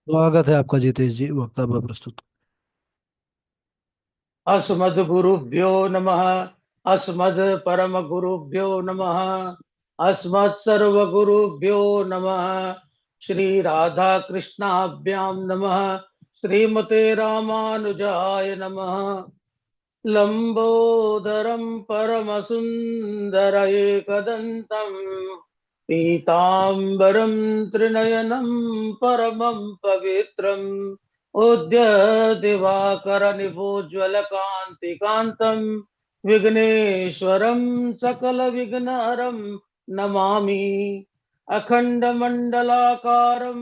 स्वागत है आपका जितेश जी। वक्तव्य प्रस्तुत। अस्मद्गुरुभ्यो नमः। अस्मद् परम गुरुभ्यो नमः। अस्मत् सर्वगुरुभ्यो नमः। श्री राधा कृष्णाभ्यां नमः। श्रीमते रामानुजाय नमः। लंबोदरं परमसुन्दर एकदन्तं पीताम्बरं त्रिनयनं परमं पवित्रम् उद्यदिवाकरनिभोज्वलकान्तिकान्तं विघ्नेश्वरं सकलविघ्नहरं नमामि। अखण्डमण्डलाकारं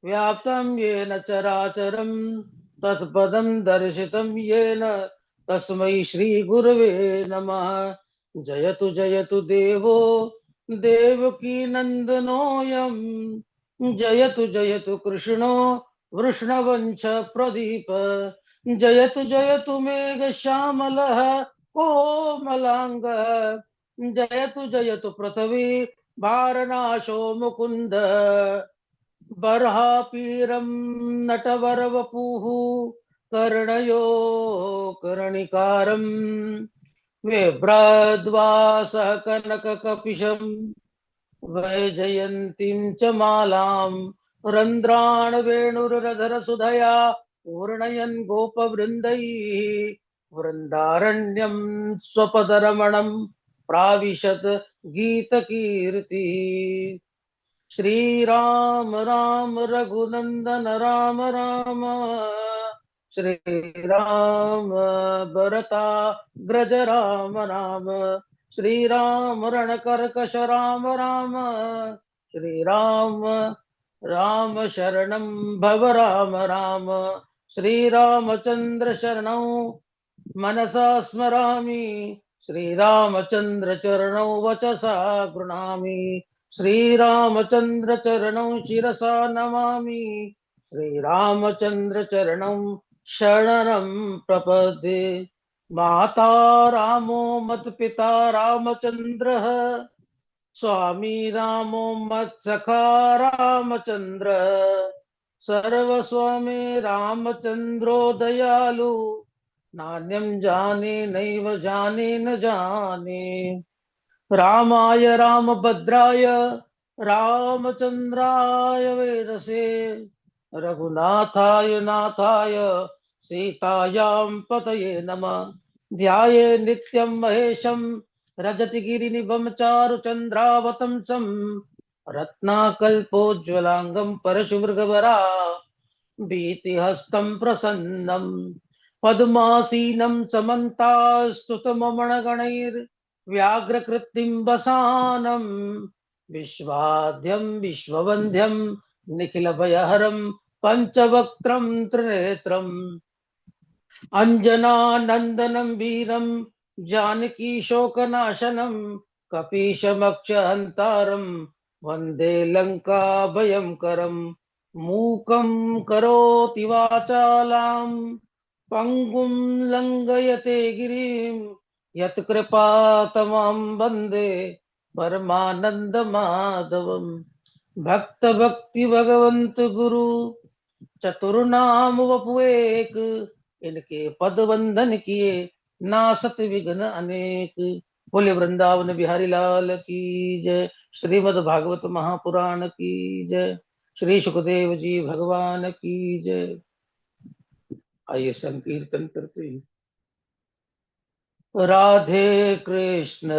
व्याप्तं येन चराचरं तत्पदं दर्शितं येन तस्मै श्री गुरवे नमः। जयतु जयतु देवो देवकी नन्दनोऽयं। जयतु जयतु कृष्णो वृषणवंश प्रदीप। जयतु जयतु मेघश्यामलः कोमलाङ्गः। जयतु जयतु पृथ्वी भारनाशो मुकुन्द। बर्हापीरं नटवरवपुः कर्णयो कर्णिकारम् बिभ्रद्वासः कनककपिशम् वैजयन्तीं च मालां रन्ध्रान् वेणुरधरसुधया पूर्णयन् गोपवृन्दैः वृन्दारण्यं स्वपदरमणं प्राविशत् गीतकीर्तिः। श्रीराम राम रघुनंदन राम राम। श्री राम भरता ग्रज राम राम। श्री राम रणकर्कश राम राम। श्री राम राम शरणं भव राम राम। श्री रामचंद्र शरणौ मनसा स्मरामि। श्रीरामचंद्र चरणौ वचसा गृणामि। श्रीरामचंद्र चरणौ शिरसा नमामि। श्रीरामचंद्र चरणौ शरणं प्रपद्ये। माता रामो मत्पिता रामचंद्रः स्वामी रामो मत्सखा रामचंद्र। सर्वस्वमे रामचंद्रो दयालु नान्यं जाने नैव जाने न जाने। रामाय रामभद्राय रामचंद्राय वेदसे रघुनाथाय नाथाय सीतायां पतये नमः। ध्याये नित्यं महेशं रजति गिरिनिभं चारुचन्द्रावतंसं रत्नाकल्पोज्ज्वलांगं परशुमृगवरा भीतिहस्तं प्रसन्नं पद्मासीनं समन्तास्तुतममणगणैर्व्याघ्रकृतिं वसानं विश्वाद्यं विश्ववन्द्यं निखिलभयहरं पञ्चवक्त्रं त्रिनेत्रम् अंजनानंदनं वीरं जानकी शोकनाशनं कपीशमक्षहन्तारं वन्दे लंका भयंकरं। मूकं करोति वाचालां पंगुं लंघयते गिरिं यत्कृपातमं वन्दे परमानंद माधवम। भक्त भक्ति भगवंत गुरु चतुर्नाम वपु एक। इनके पद वंदन किए नासत विघ्न अनेक। बोले वृंदावन बिहारी लाल की जय। श्रीमद् भागवत महापुराण की जय। श्री सुखदेव जी भगवान की जय। आइए संकीर्तन करते हैं। राधे कृष्ण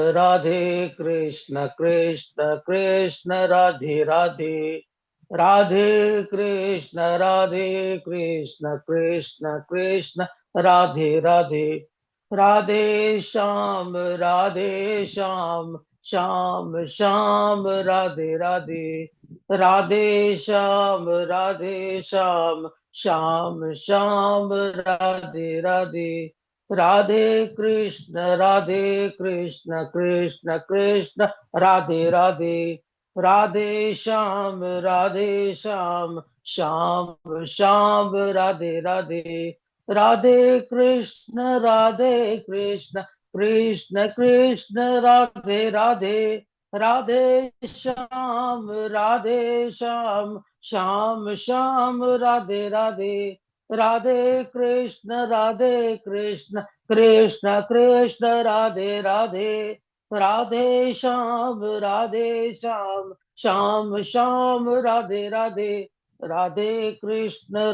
कृष्ण कृष्ण राधे राधे। राधे कृष्ण कृष्ण कृष्ण राधे राधे। राधे श्याम श्याम श्याम राधे राधे। राधे श्याम श्याम श्याम राधे राधे। राधे कृष्ण कृष्ण कृष्ण राधे राधे। राधे श्याम श्याम श्याम राधे राधे। राधे कृष्ण कृष्ण कृष्ण राधे राधे। राधे श्याम राधे श्याम, श्याम श्याम राधे राधे। राधे कृष्ण कृष्ण कृष्ण राधे राधे। राधे श्याम श्याम श्याम राधे राधे। राधे कृष्ण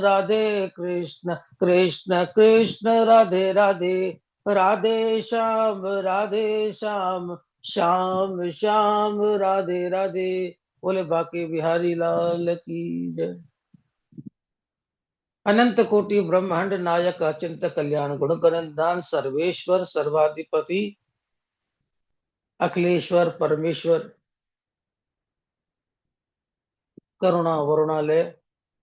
कृष्ण कृष्ण कृष्ण राधे राधे। राधे श्याम श्याम श्याम राधे राधे। बोले बाके बिहारी लाल की जय। अनंत कोटि ब्रह्मांड नायक अचिंत कल्याण गुण गणन सर्वेश्वर सर्वाधिपति अखिलेश्वर परमेश्वर करुणा वरुणालय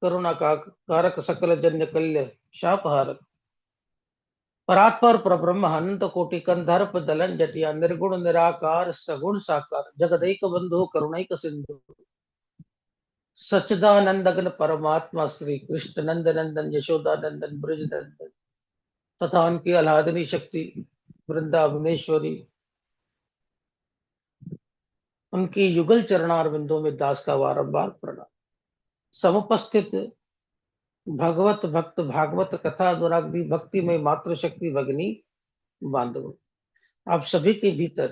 करुणा का कारक सकल जन्य कल्य शापहारक परात्पर परब्रह्म अनंत कोटि कंधर्प दलन जटिया निर्गुण निराकार सगुण साकार जगदैक बंधु करुणैक सिंधु सच्चिदानंद परमात्मा श्री कृष्ण नंद नंदन यशोदा नंदन ब्रज नंदन तथा उनकी आह्लादनी शक्ति वृंदावनेश्वरी, उनकी युगल चरणार बिंदु में दास का बारंबार प्रणाम। समुपस्थित भगवत भक्त भागवत कथा अनुराग्नि भक्ति में मातृशक्ति भगनी बांधव, आप सभी के भीतर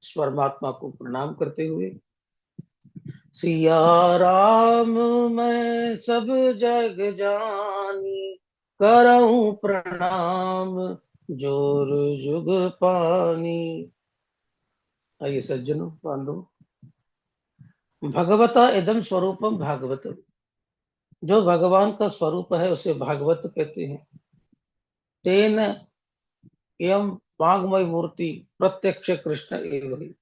परमात्मा को प्रणाम करते हुए सिया राम मैं सब जग जानी, करऊं प्रणाम जोर जुग पानी। आइए सज्जनों बांधव, भगवता इदम स्वरूपम भागवत, जो भगवान का स्वरूप है उसे भागवत कहते हैं। तेन एवं वांगमय मूर्ति प्रत्यक्ष कृष्ण एवं ही।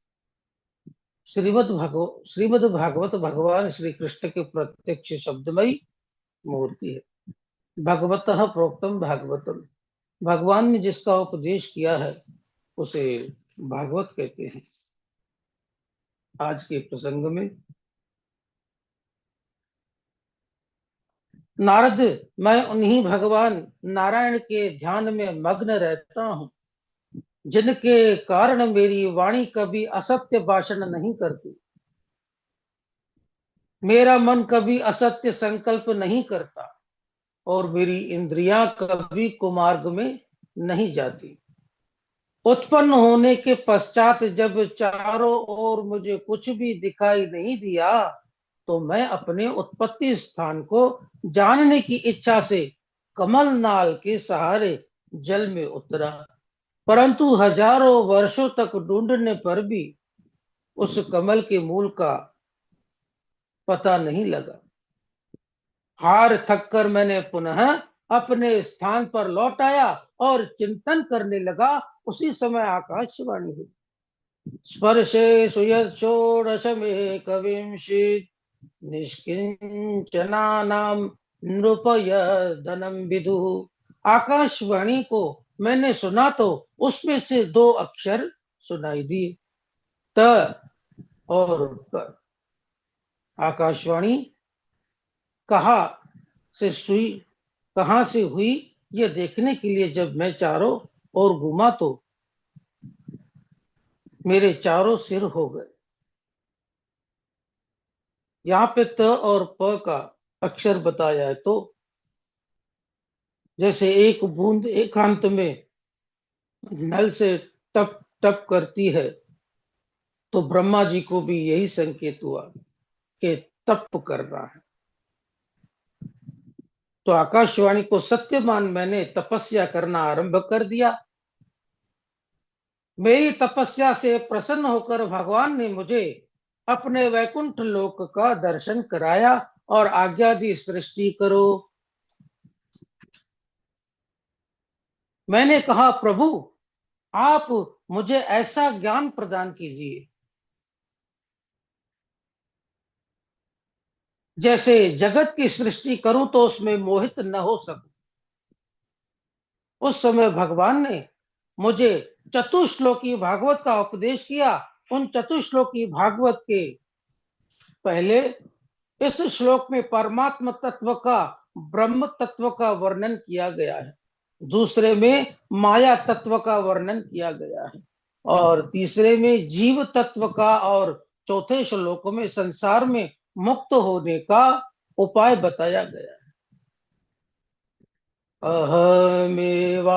श्रीमद् भागवत भगवान श्री कृष्ण के प्रत्यक्ष शब्दमयी मूर्ति है। भगवतः प्रोक्तम भागवतम, भगवान ने जिसका उपदेश किया है उसे भागवत कहते हैं। आज के प्रसंग में नारद, मैं उन्हीं भगवान नारायण के ध्यान में मग्न रहता हूं जिनके कारण मेरी वाणी कभी असत्य भाषण नहीं करती, मेरा मन कभी असत्य संकल्प नहीं करता और मेरी इंद्रियां कभी कुमार्ग में नहीं जाती। उत्पन्न होने के पश्चात जब चारों ओर मुझे कुछ भी दिखाई नहीं दिया तो मैं अपने उत्पत्ति स्थान को जानने की इच्छा से कमल नाल के सहारे जल में उतरा, परंतु हजारों वर्षों तक ढूंढने पर भी उस कमल के मूल का पता नहीं लगा। हार थक कर मैंने पुनः अपने स्थान पर लौट आया और चिंतन करने लगा। उसी समय आकाशवाणी हुई, स्पर्शे सुयषोडशमेक विंशित निष्किंचनानाम नृपय धनम विदु। आकाशवाणी को मैंने सुना तो उसमें से दो अक्षर सुनाई दिए, त और क। आकाशवाणी कहां से हुई यह देखने के लिए जब मैं चारों ओर घूमा तो मेरे चारों सिर हो गए। यहाँ पे त और प का अक्षर बताया है, तो जैसे एक बूंद एकांत में नल से टप टप करती है, तो ब्रह्मा जी को भी यही संकेत हुआ कि तप कर रहा है। तो आकाशवाणी को सत्य मान मैंने तपस्या करना आरंभ कर दिया। मेरी तपस्या से प्रसन्न होकर भगवान ने मुझे अपने वैकुंठ लोक का दर्शन कराया और आज्ञा दी, सृष्टि करो। मैंने कहा, प्रभु आप मुझे ऐसा ज्ञान प्रदान कीजिए जैसे जगत की सृष्टि करूं तो उसमें मोहित न हो सकूं। उस समय भगवान ने मुझे चतुश्लोकी भागवत का उपदेश किया। उन चतुश्लोकी भागवत के पहले इस श्लोक में परमात्म तत्व का, ब्रह्म तत्व का वर्णन किया गया है, दूसरे में माया तत्व का वर्णन किया गया है और तीसरे में जीव तत्व का और चौथे श्लोक में संसार में मुक्त होने का उपाय बताया गया है। अहमेवासमेवाग्रे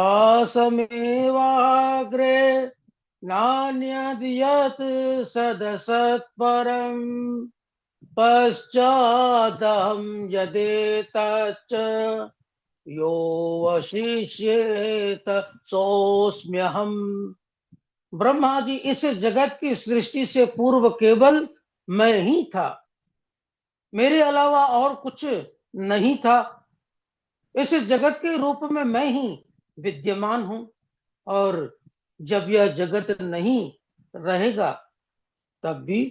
नान्यद्यत् सदसत्परम् पश्चादहं यदेतच्च यो वशिष्येत सोऽस्म्यहम्। ब्रह्मा जी, इस जगत की सृष्टि से पूर्व केवल मैं ही था, मेरे अलावा और कुछ नहीं था। इस जगत के रूप में मैं ही विद्यमान हूं, और जब यह जगत नहीं रहेगा तब भी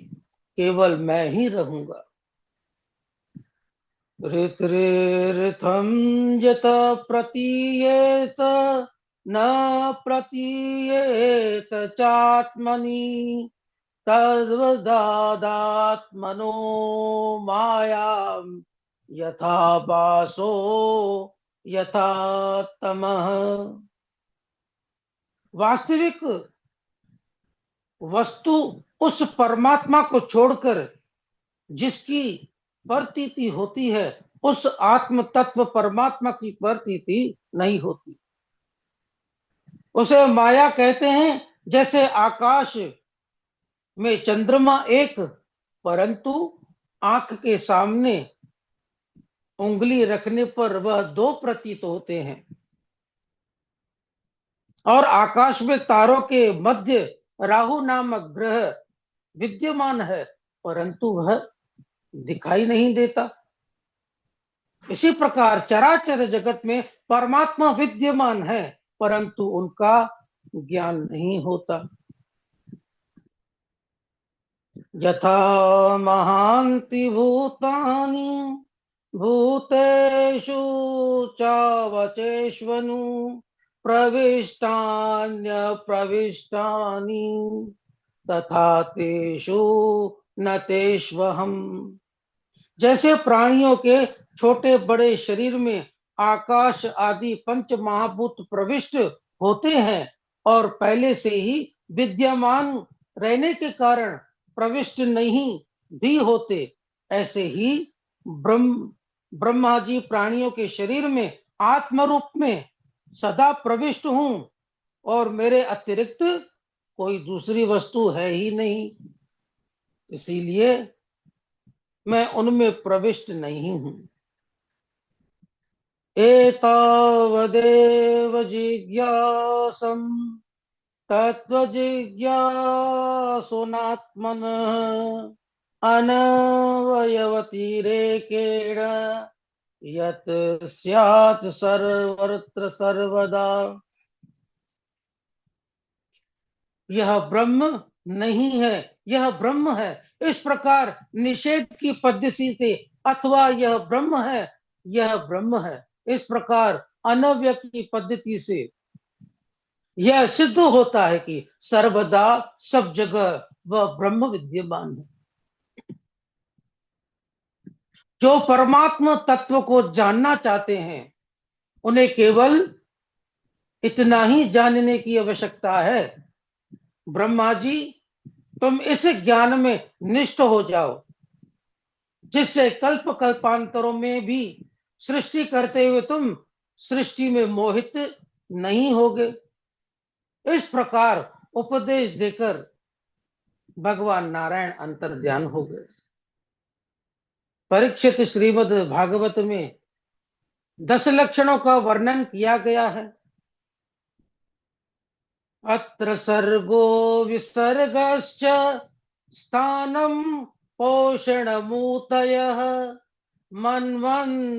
केवल मैं ही रहूंगा। ऋतृर्थम यत प्रतीयेत न प्रतीयेत चात्मनि तद्वदादात्मनो मायां यथा वासो यथा तमः। वास्तविक वस्तु उस परमात्मा को छोड़कर जिसकी प्रतीति होती है, उस आत्म तत्व परमात्मा की प्रतीति नहीं होती। उसे माया कहते हैं। जैसे आकाश में चंद्रमा एक, परंतु आंख के सामने उंगली रखने पर वह दो प्रतीत होते हैं, और आकाश में तारों के मध्य राहु नामक ग्रह विद्यमान है, परंतु वह दिखाई नहीं देता। इसी प्रकार चराचर जगत में परमात्मा विद्यमान है, परंतु उनका ज्ञान नहीं होता। यथा महान्ति भूतानि भूतेषु चावचेष्वनु प्रविष्टान्य प्रविष्टानि तथा तेषु न तेष्वहम्। जैसे प्राणियों के छोटे बड़े शरीर में आकाश आदि पंच महाभूत प्रविष्ट होते हैं और पहले से ही विद्यमान रहने के कारण प्रविष्ट नहीं भी होते, ऐसे ही ब्रह्मा जी प्राणियों के शरीर में आत्म रूप में सदा प्रविष्ट हूं, और मेरे अतिरिक्त कोई दूसरी वस्तु है ही नहीं, इसीलिए मैं उनमें प्रविष्ट नहीं हूं। एतावदेव जिज्ञासं तत्त्वजिज्ञासुनात्मनः अनवयवतिरेकेण यत् स्यात् सर्वत्र सर्वदा। यह ब्रह्म नहीं है, यह ब्रह्म है, इस प्रकार निषेध की पद्धति से, अथवा यह ब्रह्म है, यह ब्रह्म है, इस प्रकार अनव्यक्त की पद्धति से यह सिद्ध होता है कि सर्वदा सब जगह वह ब्रह्म विद्यमान है। जो परमात्मा तत्व को जानना चाहते हैं, उन्हें केवल इतना ही जानने की आवश्यकता है, ब्रह्मा जी तुम इस ज्ञान में निष्ठ हो जाओ, जिससे कल्प कल्पांतरों में भी सृष्टि करते हुए तुम सृष्टि में मोहित नहीं होगे। इस प्रकार उपदेश देकर भगवान नारायण अंतर्ध्यान हो गए। परीक्षित श्रीमद् भागवत में 10 लक्षणों का वर्णन किया गया है। अत्र सर्गो विसर्गश्च स्थानं पोषणमूतयः मन्वन्तरेषानुकथा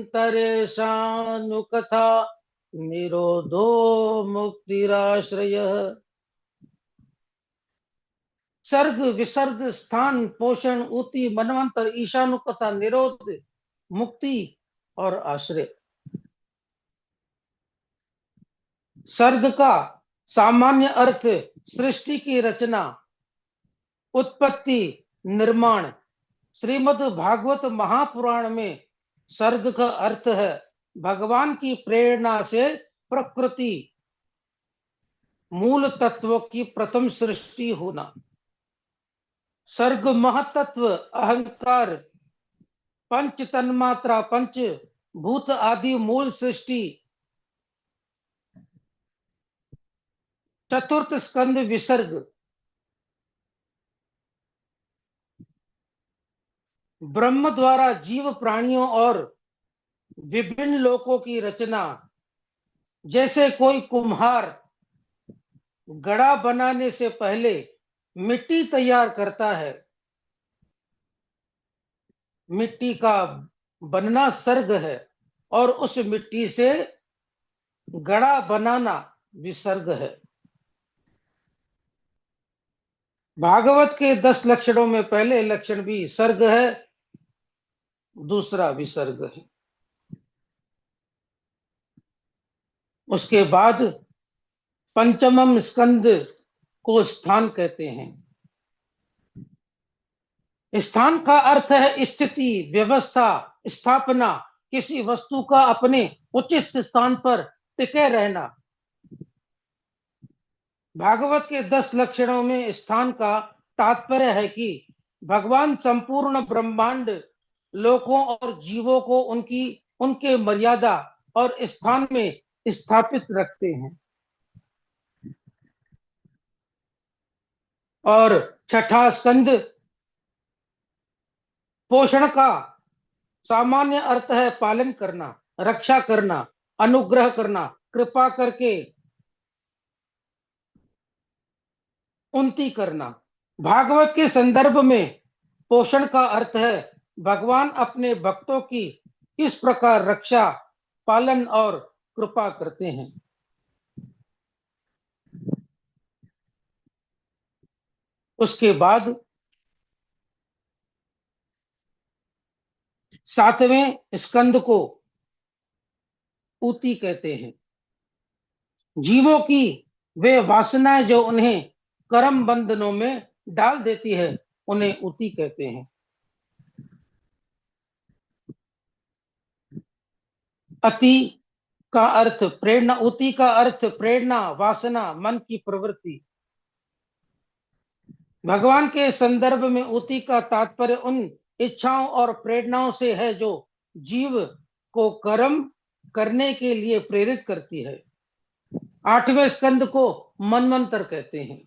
निरोधो मुक्तिराश्रयः। सर्ग विसर्ग स्थान पोषण ऊति मनवंतर ईशानुकथा निरोध मुक्ति और आश्रय। सर्ग का सामान्य अर्थ सृष्टि की रचना, उत्पत्ति, निर्माण। श्रीमद् भागवत महापुराण में सर्ग का अर्थ है भगवान की प्रेरणा से प्रकृति मूल तत्व की प्रथम सृष्टि होना। सर्ग महतत्व अहंकार पंच तन्मात्रा पंच भूत आदि मूल सृष्टि चतुर्थ स्कंद विसर्ग ब्रह्म द्वारा जीव प्राणियों और विभिन्न लोकों की रचना। जैसे कोई कुम्हार घड़ा बनाने से पहले मिट्टी तैयार करता है, मिट्टी का बनना सर्ग है और उस मिट्टी से घड़ा बनाना विसर्ग है। भागवत के 10 लक्षणों में पहले लक्षण भी सर्ग है, दूसरा विसर्ग है। उसके बाद पंचमम स्कंद को स्थान कहते हैं। स्थान का अर्थ है स्थिति, व्यवस्था, स्थापना, किसी वस्तु का अपने उचित स्थान पर टिके रहना। भागवत के 10 लक्षणों में स्थान का तात्पर्य है कि भगवान संपूर्ण ब्रह्मांड लोकों और जीवों को उनके मर्यादा और स्थान में स्थापित रखते हैं। और छठा स्कंद पोषण का सामान्य अर्थ है पालन करना, रक्षा करना, अनुग्रह करना, कृपा करके उन्नति करना। भागवत के संदर्भ में पोषण का अर्थ है भगवान अपने भक्तों की किस प्रकार रक्षा, पालन और कृपा करते हैं। उसके बाद 7वें स्कंद को ऊती कहते हैं। जीवों की वे वासनाएं जो उन्हें कर्म बंधनों में डाल देती है, उन्हें ऊती कहते हैं। अति का अर्थ प्रेरणा, ऊती का अर्थ प्रेरणा, वासना, मन की प्रवृत्ति। भगवान के संदर्भ में ऊती का तात्पर्य उन इच्छाओं और प्रेरणाओं से है जो जीव को कर्म करने के लिए प्रेरित करती है। 8वें स्कंद को मनवंतर कहते हैं।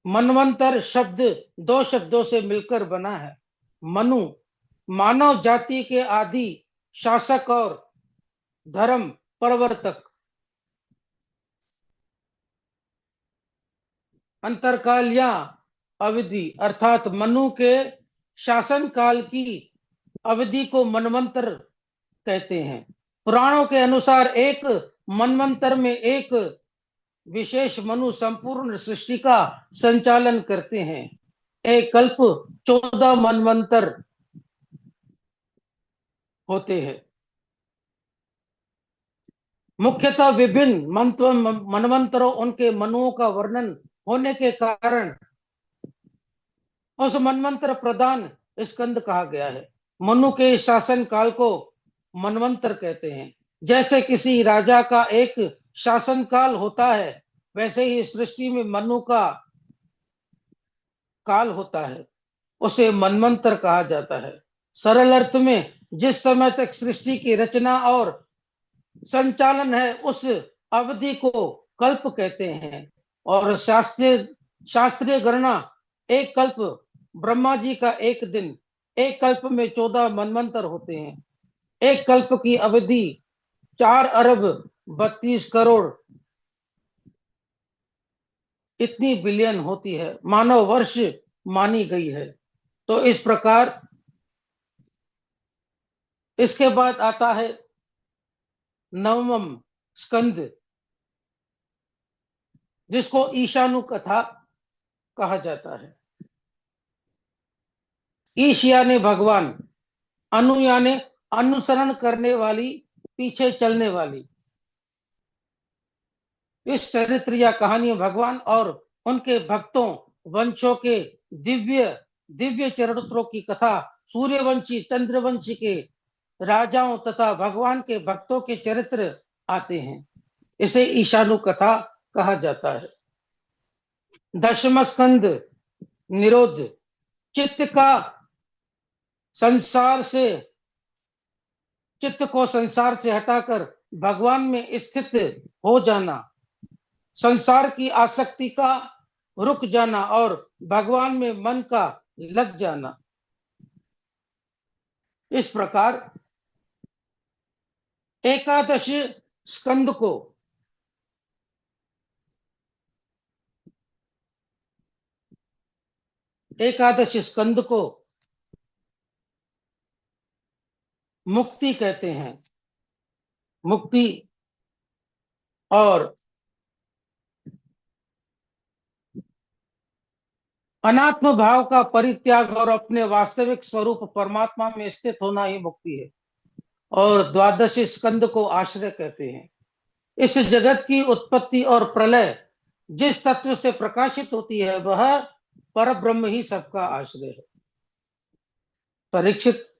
मनवंतर शब्द 2 शब्दों से मिलकर बना है। मनु मानव जाति के आदि शासक और धर्म प्रवर्तक। अंतरकाल या अवधि अर्थात मनु के शासन काल की अवधि को मनवंतर कहते हैं। पुराणों के अनुसार एक मनवंतर में एक विशेष मनु संपूर्ण सृष्टि का संचालन करते हैं। एक कल्प 14 मनवंतर होते हैं। मुख्यतः विभिन्न मनवंतरों उनके मनुओं का वर्णन होने के कारण उस मनवंतर प्रधान स्कंद कहा गया है। मनु के शासन काल को मनवंतर कहते हैं। जैसे किसी राजा का एक शासन काल होता है, वैसे ही सृष्टि में मनु का काल होता है, उसे मनवंतर कहा जाता है। सरल अर्थ में जिस समय तक सृष्टि की रचना और संचालन है, उस अवधि को कल्प कहते हैं। और शास्त्रीय गणना एक कल्प ब्रह्मा जी का एक दिन, एक कल्प में 14 मनवंतर होते हैं। एक कल्प की अवधि 4 अरब 32 करोड़ इतनी बिलियन होती है, मानव वर्ष मानी गई है। तो इस प्रकार इसके बाद आता है 9वां स्कंद, जिसको ईशानु कथा कहा जाता है। ईश यानी भगवान, अनु यानी अनुसरण करने वाली, पीछे चलने वाली। इस चरित्र या कहानी भगवान और उनके भक्तों वंशों के दिव्य दिव्य चरित्रों की कथा, सूर्यवंशी चंद्रवंशी के राजाओं तथा भगवान के भक्तों के चरित्र आते हैं। इसे ईशानु कथा कहा जाता है। दशम स्कंद निरोध, चित्त का संसार से चित्त को संसार से हटाकर भगवान में स्थित हो जाना, संसार की आसक्ति का रुक जाना और भगवान में मन का लग जाना। इस प्रकार एकादश स्कंद को मुक्ति कहते हैं। मुक्ति और अनात्म भाव का परित्याग और अपने वास्तविक स्वरूप परमात्मा में स्थित होना ही मुक्ति है। और द्वादश स्कंद को आश्रय कहते हैं। इस जगत की उत्पत्ति और प्रलय जिस तत्व से प्रकाशित होती है वह पर ब्रह्म ही सबका आश्रय है। परीक्षित,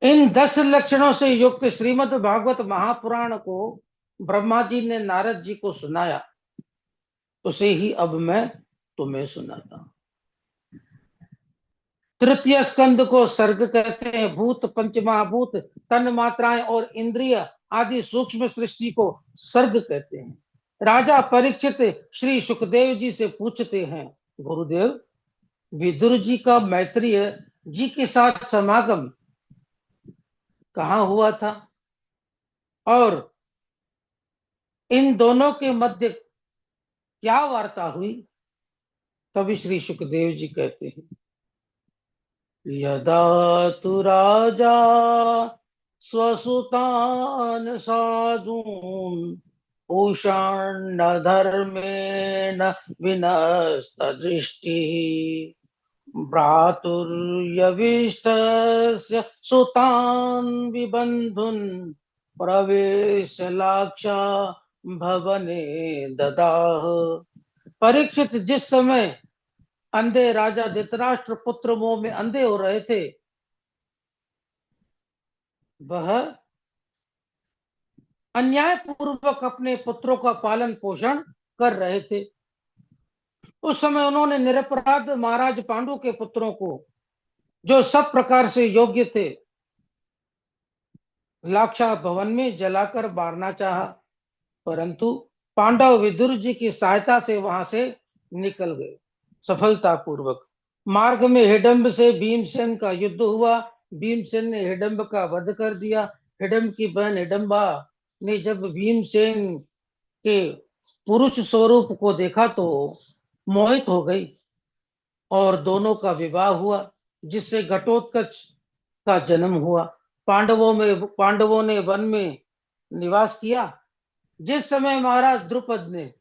इन 10 लक्षणों से युक्त श्रीमद् भागवत महापुराण को ब्रह्मा जी ने नारद जी को सुनाया, उसे ही अब मैं तुम्हें सुनाता हूं। तृतीय स्कंद को सर्ग कहते हैं। भूत, पंचमहाभूत, तन मात्राएं और इंद्रिय आदि सूक्ष्म सृष्टि को सर्ग कहते हैं। राजा परीक्षित श्री सुखदेव जी से पूछते हैं, गुरुदेव, विदुर जी का मैत्रेय जी के साथ समागम कहाँ हुआ था और इन दोनों के मध्य क्या वार्ता हुई? तभी श्री सुखदेव जी कहते हैं, यदा तु राजा स्वसुतान साधून उषाण धर्मेण विनस्त दृष्टि भ्रातुर्यविष्टस्य सुतान् विबन्धुन् प्रवेश लाक्षा भवने ददाह। परीक्षित, जिस समय अंधे राजा धृतराष्ट्र पुत्र मोह में अंधे हो रहे थे, वह अन्याय पूर्वक अपने पुत्रों का पालन पोषण कर रहे थे। उस समय उन्होंने निरपराध महाराज पांडु के पुत्रों को, जो सब प्रकार से योग्य थे, लाक्षा भवन में जलाकर मारना चाहा, परंतु पांडव विदुर जी की सहायता से वहां से निकल गए सफलतापूर्वक। मार्ग में हिडंब से भीमसेन का युद्ध हुआ। भीमसेन ने हिडंब का वध कर दिया। हिडंब की बहन हिडंबा ने जब भीमसेन के पुरुष स्वरूप को देखा तो मोहित हो गई और दोनों का विवाह हुआ, जिससे घटोत्कच का जन्म हुआ। पांडवों ने वन में निवास किया। जिस समय महाराज द्रुपद ने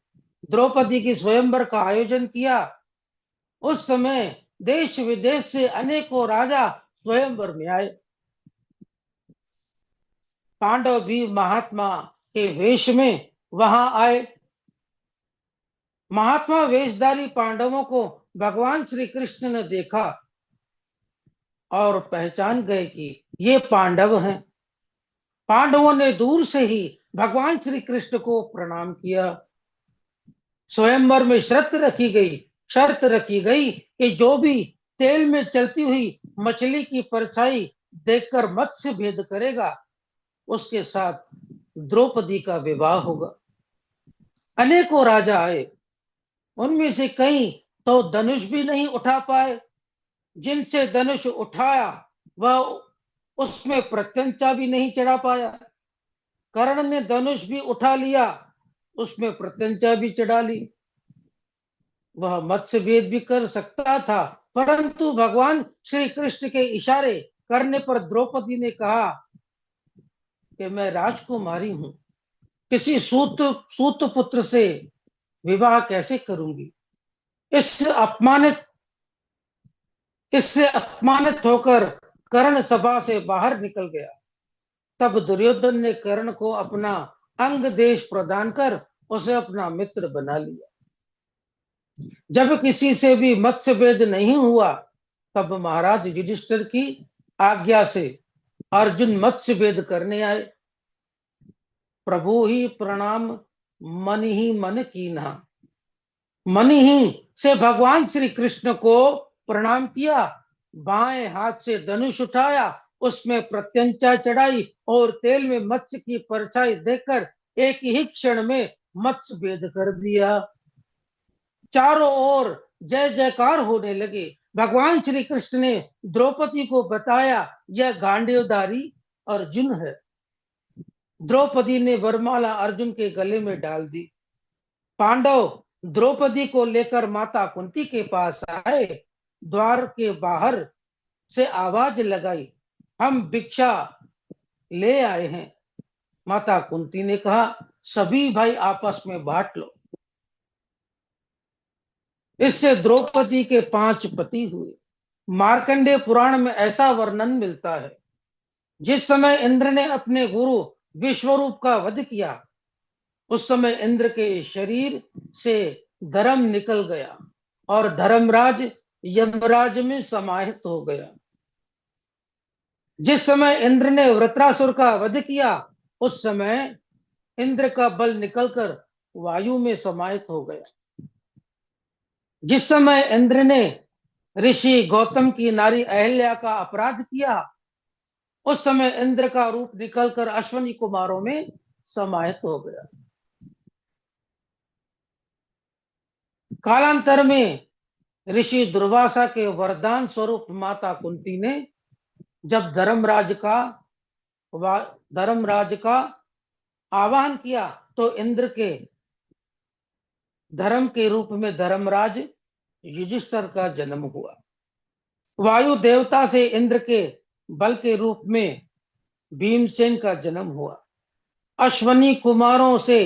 द्रौपदी की स्वयंवर का आयोजन किया, उस समय देश विदेश से अनेकों राजा स्वयंवर में आए। पांडव भी महात्मा के वेश में वहां आए। महात्मा वेशधारी पांडवों को भगवान श्री कृष्ण ने देखा और पहचान गए कि ये पांडव हैं। पांडवों ने दूर से ही भगवान श्री कृष्ण को प्रणाम किया। स्वयंवर में शर्त रखी गई कि जो भी तेल में चलती हुई मछली की परछाई देखकर मत्स्य भेद करेगा, उसके साथ द्रौपदी का विवाह होगा। अनेकों राजा आए, उनमें से कई तो धनुष भी नहीं उठा पाए। जिनसे धनुष उठाया वह उसमें प्रत्यंचा भी नहीं चढ़ा पाया। कर्ण ने धनुष भी उठा लिया, उसमें प्रत्यंचा भी चढ़ा ली। वह मत्स्य भेद भी कर सकता था, परंतु भगवान श्री कृष्ण के इशारे करने पर द्रौपदी ने कहा कि मैं राजकुमारी हूं, किसी सूत पुत्र से विवाह कैसे करूंगी। इससे अपमानित होकर कर्ण सभा से बाहर निकल गया। तब दुर्योधन ने कर्ण को अपना अंग देश प्रदान कर उसे अपना मित्र बना लिया। जब किसी से भी मत्स्य भेद नहीं हुआ, तब महाराज युधिष्ठिर की आज्ञा से अर्जुन मत्स्य भेद करने आए। प्रभु ही प्रणाम मन ही मन कीन्हा, मन ही से भगवान श्री कृष्ण को प्रणाम किया, बाएं हाथ से धनुष उठाया, उसमें प्रत्यंचा चढ़ाई और तेल में मत्स्य की परछाई देकर एक ही क्षण में मत्स्य भेद कर दिया। चारों ओर जय जयकार होने लगे। भगवान श्री कृष्ण ने द्रौपदी को बताया, यह गांडीवधारी अर्जुन है। द्रौपदी ने वरमाला अर्जुन के गले में डाल दी। पांडव द्रौपदी को लेकर माता कुंती के पास आए। द्वार के बाहर से आवाज लगाई, हम भिक्षा ले आए हैं। माता कुंती ने कहा, सभी भाई आपस में बांट लो। इससे द्रौपदी के 5 पति हुए। मार्कंडेय पुराण में ऐसा वर्णन मिलता है, जिस समय इंद्र ने अपने गुरु विश्वरूप का वध किया, उस समय इंद्र के शरीर से धर्म निकल गया और धर्मराज यमराज में समाहित हो गया। जिस समय इंद्र ने वृत्रासुर का वध किया, उस समय इंद्र का बल निकलकर वायु में समाहित हो गया। जिस समय इंद्र ने ऋषि गौतम की नारी अहल्या का अपराध किया, उस समय इंद्र का रूप निकलकर अश्वनी कुमारों में समाहित हो गया। कालांतर में ऋषि दुर्वासा के वरदान स्वरूप माता कुंती ने जब धर्मराज का आह्वान किया, तो इंद्र के धर्म के रूप में धर्मराज युधिष्ठिर का जन्म हुआ। वायु देवता से इंद्र के बल के रूप में भीमसेन का जन्म हुआ। अश्वनी कुमारों से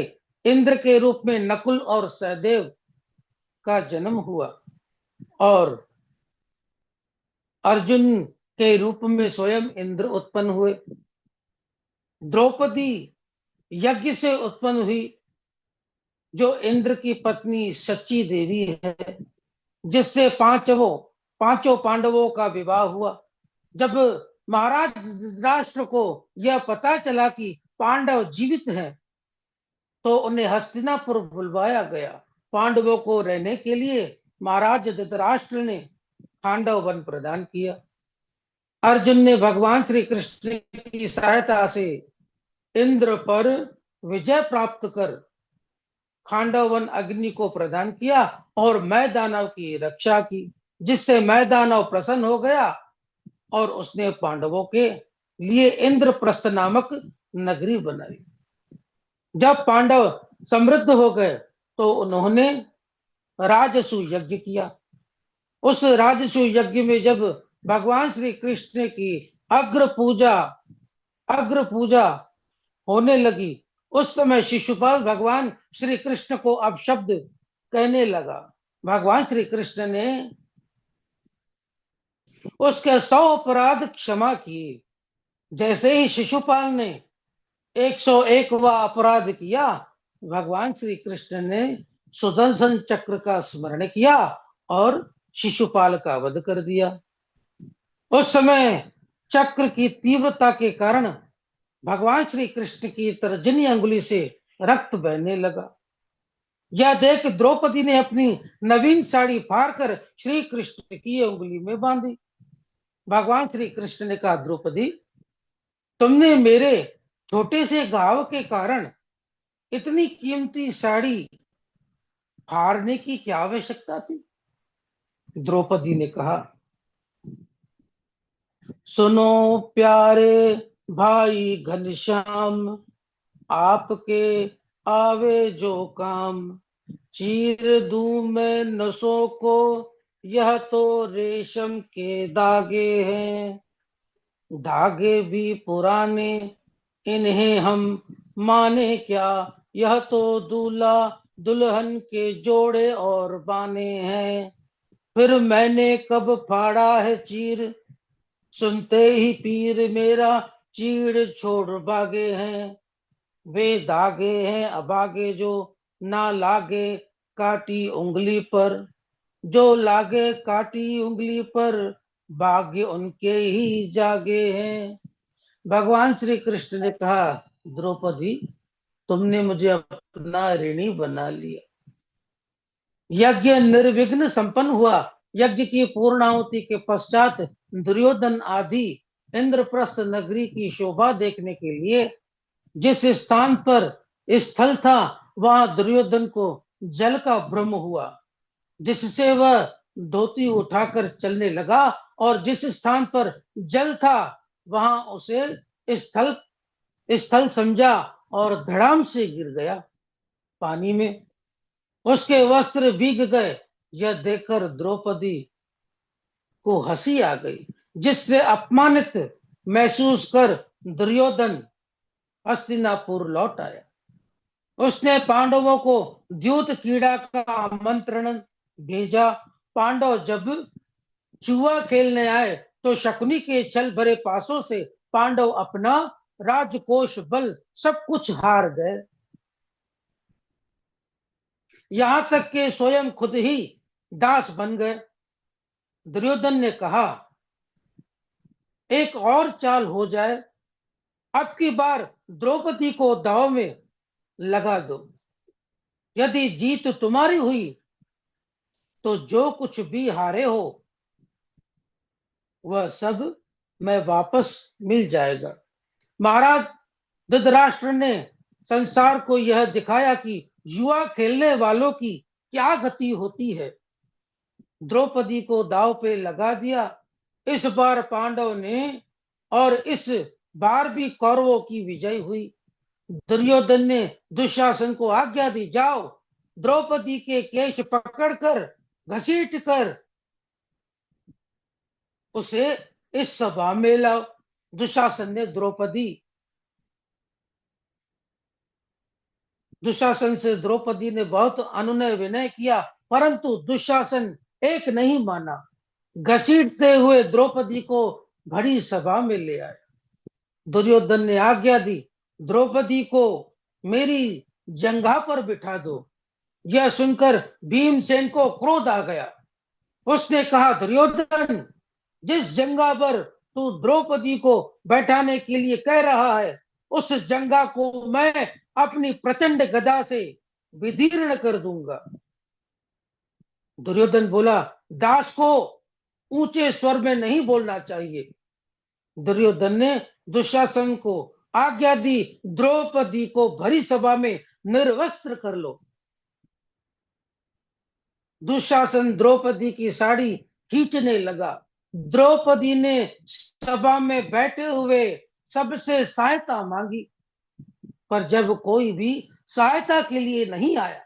इंद्र के रूप में नकुल और सहदेव का जन्म हुआ और अर्जुन के रूप में स्वयं इंद्र उत्पन्न हुए। द्रौपदी यज्ञ से उत्पन्न हुई, जो इंद्र की पत्नी सच्ची देवी है, जिससे पांचों पांडवों का विवाह हुआ। जब महाराज धृतराष्ट्र को यह पता चला कि पांडव जीवित हैं, तो उन्हें हस्तिनापुर बुलवाया गया। पांडवों को रहने के लिए महाराज धृतराष्ट्र ने खांडव वन प्रदान किया। अर्जुन ने भगवान श्री कृष्ण की सहायता से इंद्र पर विजय प्राप्त कर खांडव वन अग्नि को प्रदान किया और मैदानव की रक्षा की, जिससे मैदानव प्रसन्न हो गया और उसने पांडवों के लिए इंद्रप्रस्थ नामक नगरी बनाई। जब पांडव समृद्ध हो गए, तो उन्होंने राजसु यज्ञ किया। उस राजसु यज्ञ में जब भगवान श्री कृष्ण की अग्र पूजा होने लगी, उस समय शिशुपाल भगवान श्री कृष्ण को अपशब्द कहने लगा। भगवान श्री कृष्ण ने उसके 100 अपराध क्षमा किए। जैसे ही शिशुपाल ने 101वां अपराध किया, भगवान श्री कृष्ण ने सुदर्शन चक्र का स्मरण किया और शिशुपाल का वध कर दिया। उस समय चक्र की तीव्रता के कारण भगवान श्री कृष्ण की तर्जनी अंगुली से रक्त बहने लगा। यह देख द्रौपदी ने अपनी नवीन साड़ी फाड़कर श्री कृष्ण की अंगुली में बांधी। भगवान श्री कृष्ण ने कहा, द्रौपदी, तुमने मेरे छोटे से घाव के कारण इतनी कीमती साड़ी फाड़ने की क्या आवश्यकता थी? द्रौपदी ने कहा, सुनो प्यारे भाई घनश्याम, आपके आवे जो काम, चीर दूं मैं नसों को, यह तो रेशम के धागे हैं। धागे भी पुराने, इन्हें हम माने क्या, यह तो दूल्हा दुल्हन के जोड़े और बाने हैं। फिर मैंने कब फाड़ा है चीर, सुनते ही पीर मेरा चीड़ छोड़ भागे हैं। वे धागे हैं अभागे, जो ना लागे काटी उंगली पर, जो लागे काटी उंगली पर, भाग्य उनके ही जागे हैं। भगवान श्री कृष्ण ने कहा, द्रौपदी, तुमने मुझे अपना ऋणी बना लिया। यज्ञ निर्विघ्न संपन्न हुआ। यज्ञ की पूर्णाहुति के पश्चात दुर्योधन आदि इंद्रप्रस्थ नगरी की शोभा देखने के लिए जिस स्थान पर स्थल था वहां दुर्योधन को जल का भ्रम हुआ, जिससे वह धोती उठाकर चलने लगा, और जिस स्थान पर जल था वहां उसे स्थल स्थल समझा और धड़ाम से गिर गया पानी में। उसके वस्त्र भीग गए। यह देखकर द्रौपदी को हंसी आ गई, जिससे अपमानित महसूस कर दुर्योधन हस्तिनापुर लौट आया। उसने पांडवों को द्यूत क्रीड़ा का आमंत्रण भेजा। पांडव जब जुआ खेलने आए तो शकुनी के छल भरे पासों से पांडव अपना राजकोष बल सब कुछ हार गए, यहां तक कि स्वयं खुद ही दास बन गए। दुर्योधन ने कहा, एक और चाल हो जाए, अब की बार द्रौपदी को दांव में लगा दो। यदि जीत तुम्हारी हुई तो जो कुछ भी हारे हो वह सब मैं वापस मिल जाएगा। महाराज, धृतराष्ट्र ने संसार को यह दिखाया कि जुआ खेलने वालों की क्या गति होती है। द्रौपदी को दांव पे लगा दिया। इस बार पांडव ने, और इस बार भी कौरवों की विजय हुई। दुर्योधन ने दुशासन को आज्ञा दी, जाओ द्रौपदी के केश पकड़कर घसीट कर उसे इस सभा में लाओ। दुशासन से द्रौपदी ने बहुत अनुनय विनय किया, परंतु दुशासन एक नहीं माना। घसीटते हुए द्रौपदी को भरी सभा में ले आया। दुर्योधन ने आज्ञा दी, द्रौपदी को मेरी जंघा पर बिठा दो। यह सुनकर भीमसेन को क्रोध आ गया। उसने कहा, दुर्योधन, जिस जंघा पर तू द्रौपदी को बैठाने के लिए कह रहा है उस जंघा को मैं अपनी प्रचंड गदा से विदीर्ण कर दूंगा। दुर्योधन बोला, दास को ऊंचे स्वर में नहीं बोलना चाहिए। दुर्योधन ने दुशासन को आज्ञा दी, द्रौपदी को भरी सभा में निर्वस्त्र कर लो। दुशासन द्रौपदी की साड़ी खींचने लगा। द्रौपदी ने सभा में बैठे हुए सबसे सहायता मांगी, पर जब कोई भी सहायता के लिए नहीं आया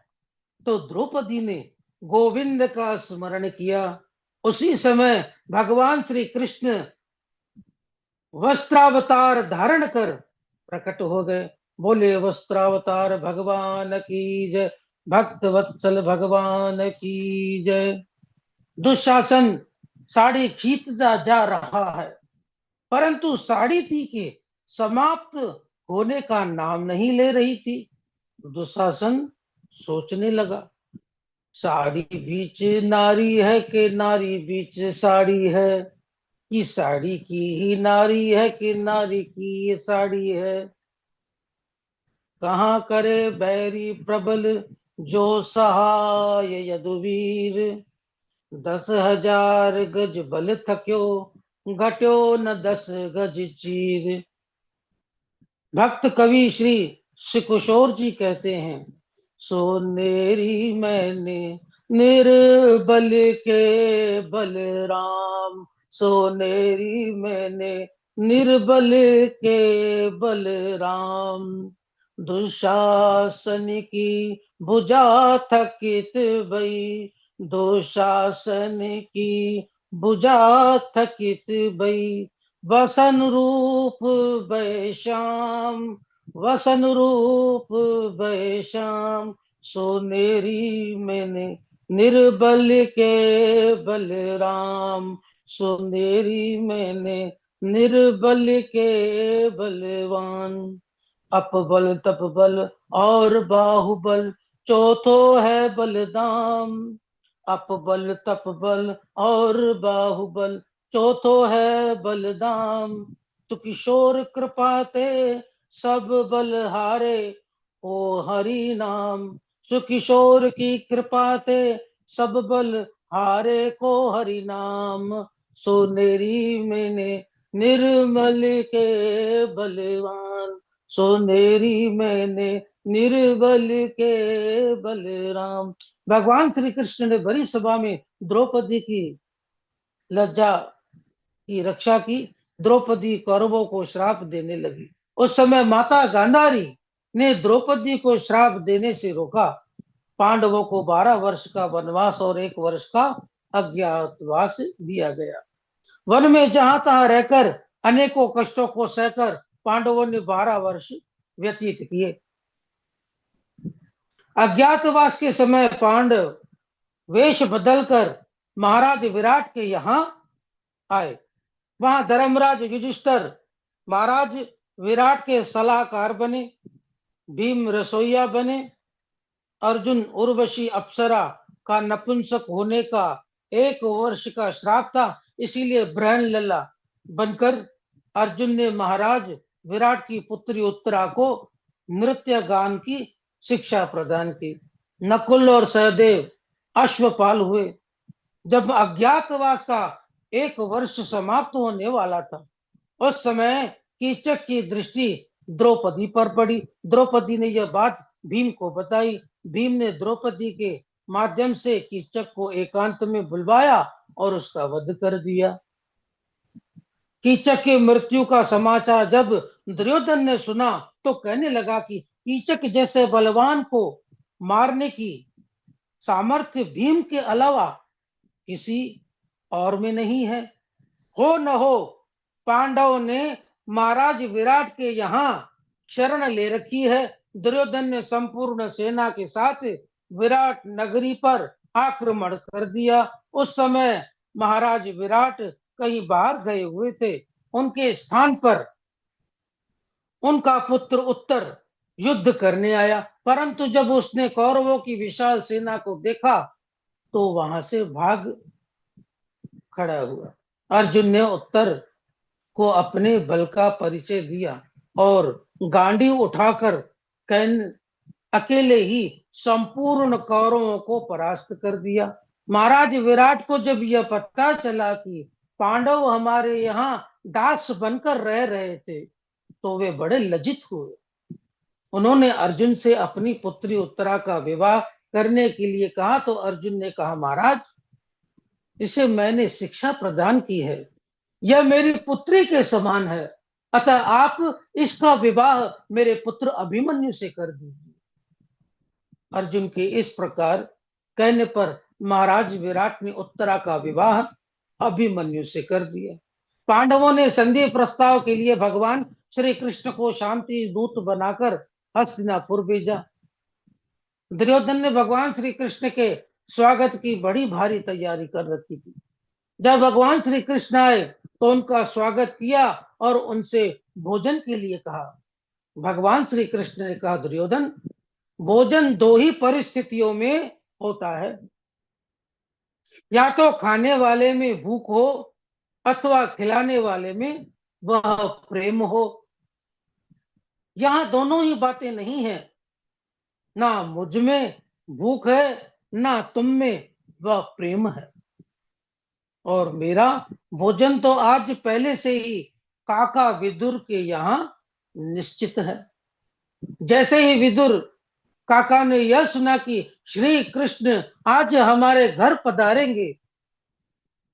तो द्रौपदी ने गोविंद का स्मरण किया। उसी समय भगवान श्री कृष्ण वस्त्रावतार धारण कर प्रकट हो गए। बोले वस्त्रावतार भगवान की जय, भक्त वत्सल भगवान की जय। दुशासन साड़ी खींचता जा रहा है, परंतु साड़ी थी के समाप्त होने का नाम नहीं ले रही थी। दुशासन सोचने लगा, साड़ी बीच नारी है कि नारी बीच साड़ी है, कि साड़ी की ही नारी है कि नारी की ये साड़ी है। कहाँ करे बैरी प्रबल जो सहाय यदुवीर, 10,000 गज बल थक्यो घट्यो न 10 गज चीर। भक्त कवि श्री शिकुशोर जी कहते हैं, सोनेरी मैंने निर्बल के बलराम, सोनेरी मैंने निर्बल के बलराम। दुशासन की भुजा थकित भई, दुशासन की भुजा थकित भई। वसन रूप बैश्याम, वसन रूप बैश्याम, सोनेरी मैंने निर्बल के बलराम, सोनेरी मैंने निर्बल के बलवान। अपबल तपबल और बाहुबल चौथो है बलदाम, अपबल तपबल और बाहुबल चौथो है बलदाम। तो किशोर कृपाते सब बल हारे, ओ हरि नाम। सुकिशोर की कृपा ते सब बल हारे को हरि नाम, सोनेरी मैंने निर्मल के बलवान, सोनेरी मैंने निर्बल के बलराम। भगवान श्री कृष्ण ने बड़ी सभा में द्रौपदी की लज्जा की रक्षा की। द्रौपदी कौरवों को श्राप देने लगी। उस समय माता गांधारी ने द्रौपदी को श्राप देने से रोका। पांडवों को 12 वर्ष का वनवास और 1 वर्ष का अज्ञातवास दिया गया। वन में जहां तहां रहकर अनेकों कष्टों को सहकर पांडवों ने 12 वर्ष व्यतीत किए। अज्ञातवास के समय पांडव वेश बदलकर महाराज विराट के यहाँ आए। वहां धर्मराज युधिष्ठिर महाराज विराट के सलाहकार बने, भीम रसोईया बने, अर्जुन उर्वशी अप्सरा का नपुंसक होने का 1 वर्ष का श्राप था, इसीलिए ब्रहण लल्ला बनकर अर्जुन ने महाराज विराट की पुत्री उत्तरा को नृत्य गान की शिक्षा प्रदान की। नकुल और सहदेव अश्वपाल हुए। जब अज्ञातवास का 1 वर्ष समाप्त होने वाला था, उस समय कीचक की दृष्टि द्रौपदी पर पड़ी। द्रौपदी ने यह बात भीम को बताई। भीम ने द्रौपदी के माध्यम से कीचक को एकांत में बुलवाया और उसका वध कर दिया। कीचक की मृत्यु का समाचार जब दुर्योधन ने सुना तो कहने लगा कि कीचक जैसे बलवान को मारने की सामर्थ्य भीम के अलावा किसी और में नहीं है। हो न हो पांडव ने महाराज विराट के यहाँ शरण ले रखी है। दुर्योधन ने संपूर्ण सेना के साथ विराट नगरी पर आक्रमण कर दिया। उस समय महाराज विराट कहीं बाहर गए हुए थे। उनके स्थान पर उनका पुत्र उत्तर युद्ध करने आया, परंतु जब उसने कौरवों की विशाल सेना को देखा तो वहां से भाग खड़ा हुआ। अर्जुन ने उत्तर को अपने बल का परिचय दिया और गांडी उठाकर अकेले ही संपूर्ण कौरवों को परास्त कर दिया। महाराज विराट को जब यह पता चला कि पांडव हमारे यहाँ दास बनकर रह रहे थे तो वे बड़े लज्जित हुए। उन्होंने अर्जुन से अपनी पुत्री उत्तरा का विवाह करने के लिए कहा तो अर्जुन ने कहा, महाराज इसे मैंने शिक्षा प्रदान की है, यह मेरी पुत्री के समान है, अतः आप इसका विवाह मेरे पुत्र अभिमन्यु से कर दीजिए। अर्जुन के इस प्रकार कहने पर महाराज विराट ने उत्तरा का विवाह अभिमन्यु से कर दिया। पांडवों ने संधि प्रस्ताव के लिए भगवान श्री कृष्ण को शांति दूत बनाकर हस्तिनापुर भेजा। दुर्योधन ने भगवान श्री कृष्ण के स्वागत की बड़ी भारी तैयारी कर रखी थी। जब भगवान श्री कृष्ण आए तो उनका स्वागत किया और उनसे भोजन के लिए कहा। भगवान श्री कृष्ण ने कहा, दुर्योधन भोजन 2 ही परिस्थितियों में होता है, या तो खाने वाले में भूख हो अथवा खिलाने वाले में वह प्रेम हो। यहां दोनों ही बातें नहीं है, ना मुझ में भूख है ना तुम में वह प्रेम है। और मेरा भोजन तो आज पहले से ही काका विदुर के यहाँ निश्चित है। जैसे ही विदुर काका ने यह सुना कि श्री कृष्ण आज हमारे घर पधारेंगे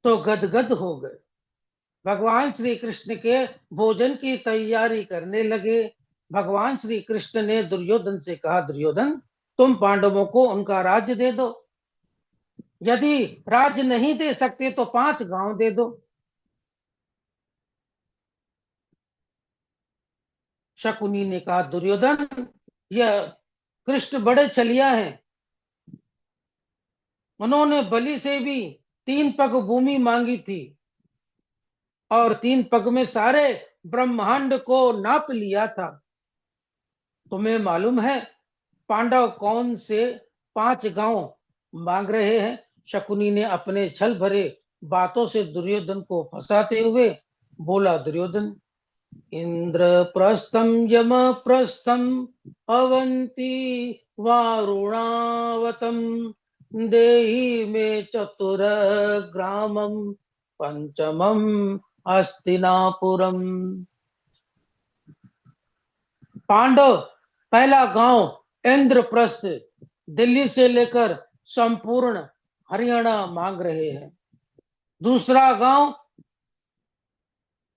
तो गदगद हो गए। भगवान श्री कृष्ण के भोजन की तैयारी करने लगे। भगवान श्री कृष्ण ने दुर्योधन से कहा, दुर्योधन तुम पांडवों को उनका राज्य दे दो, यदि राज्य नहीं दे सकते तो 5 गांव दे दो। शकुनी ने कहा, दुर्योधन यह कृष्ण बड़े छलिया हैं, उन्होंने बलि से भी 3 पग भूमि मांगी थी और 3 पग में सारे ब्रह्मांड को नाप लिया था। तुम्हें मालूम है पांडव कौन से 5 गांव मांग रहे हैं? शकुनी ने अपने छल भरे बातों से दुर्योधन को फंसाते हुए बोला, दुर्योधन इंद्रप्रस्थम यमप्रस्थम अवंती वारुणावतम देहि मे चतुर ग्रामम पंचमम हस्तिनापुरम। पांडव पहला गांव इंद्रप्रस्थ दिल्ली से लेकर संपूर्ण हरियाणा मांग रहे हैं। दूसरा गांव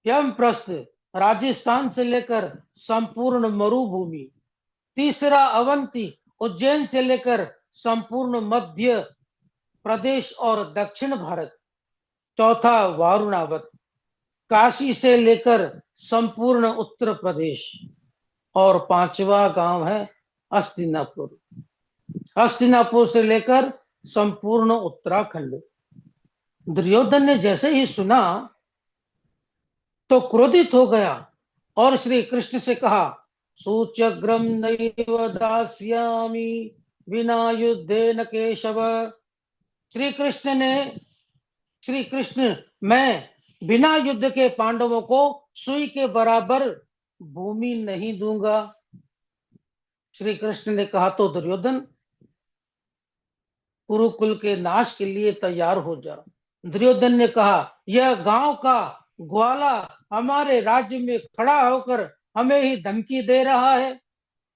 यमप्रस्थ राजस्थान से लेकर संपूर्ण मरुभूमि। तीसरा अवंती उज्जैन से लेकर संपूर्ण मध्य प्रदेश और दक्षिण भारत। चौथा वारुणावत काशी से लेकर संपूर्ण उत्तर प्रदेश। और पांचवा गांव है हस्तिनापुर, हस्तिनापुर से लेकर संपूर्ण उत्तराखंड। दुर्योधन ने जैसे ही सुना तो क्रोधित हो गया और श्री कृष्ण से कहा, सूचग्रम नैव दास्यामि विना युद्धेन केशव। श्री कृष्ण मैं बिना युद्ध के पांडवों को सुई के बराबर भूमि नहीं दूंगा। श्री कृष्ण ने कहा, तो दुर्योधन कुरुकुल के नाश के लिए तैयार हो जा। दुर्योधन ने कहा, यह गांव का ग्वाला हमारे राज्य में खड़ा होकर हमें ही धमकी दे रहा है।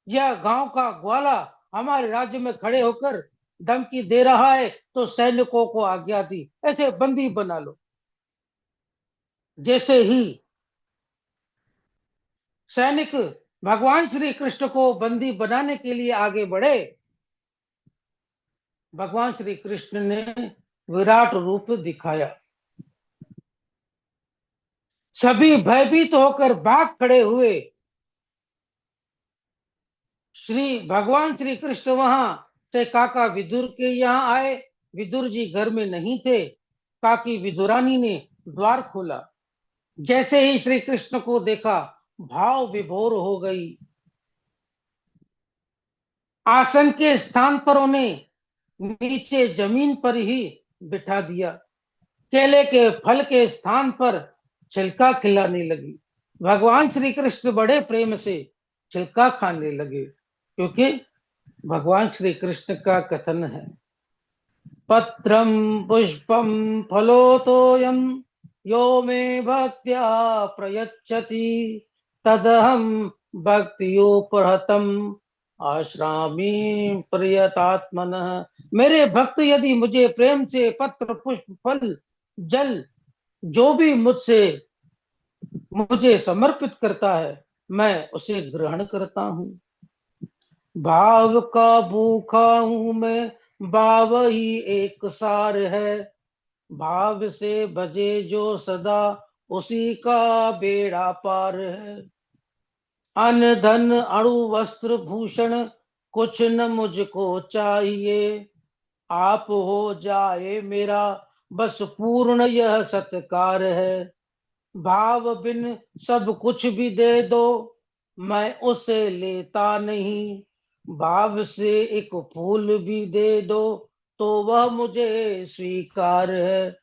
यह गांव का ग्वाला हमारे राज्य में खड़े होकर धमकी दे रहा है, तो सैनिकों को आज्ञा दी, ऐसे बंदी बना लो। जैसे ही सैनिक भगवान श्री कृष्ण को बंदी बनाने के लिए आगे बढ़े, भगवान श्री कृष्ण ने विराट रूप दिखाया। सभी भयभीत होकर भाग खड़े हुए। भगवान श्री कृष्ण वहां से काका विदुर के यहाँ आए। विदुर जी घर में नहीं थे। काकी विदुरानी ने द्वार खोला। जैसे ही श्री कृष्ण को देखा, भाव विभोर हो गई। आसन के स्थान पर उन्हें नीचे जमीन पर ही बिठा दिया। केले के फल के स्थान पर छिलका खिलाने लगी। भगवान श्री कृष्ण बड़े प्रेम से छिलका खाने लगे, क्योंकि भगवान श्री कृष्ण का कथन है, पत्रम पुष्पम फलोतोयम यो मे भक्त्या प्रयच्छति तदहम भक्त्योपहतम आश्रामी प्रियतात्मनः। मेरे भक्त यदि मुझे प्रेम से पत्र पुष्प फल जल जो भी मुझे समर्पित करता है, मैं उसे ग्रहण करता हूं। भाव का भूखा हूं मैं, भाव ही एक सार है। भाव से भजे जो सदा, उसी का बेड़ा पार है। अन्न धन अणु वस्त्र भूषण कुछ न मुझको चाहिए। आप हो जाए मेरा बस पूर्ण यह सत्कार है। भाव बिन सब कुछ भी दे दो, मैं उसे लेता नहीं। भाव से एक फूल भी दे दो, तो वह मुझे स्वीकार है।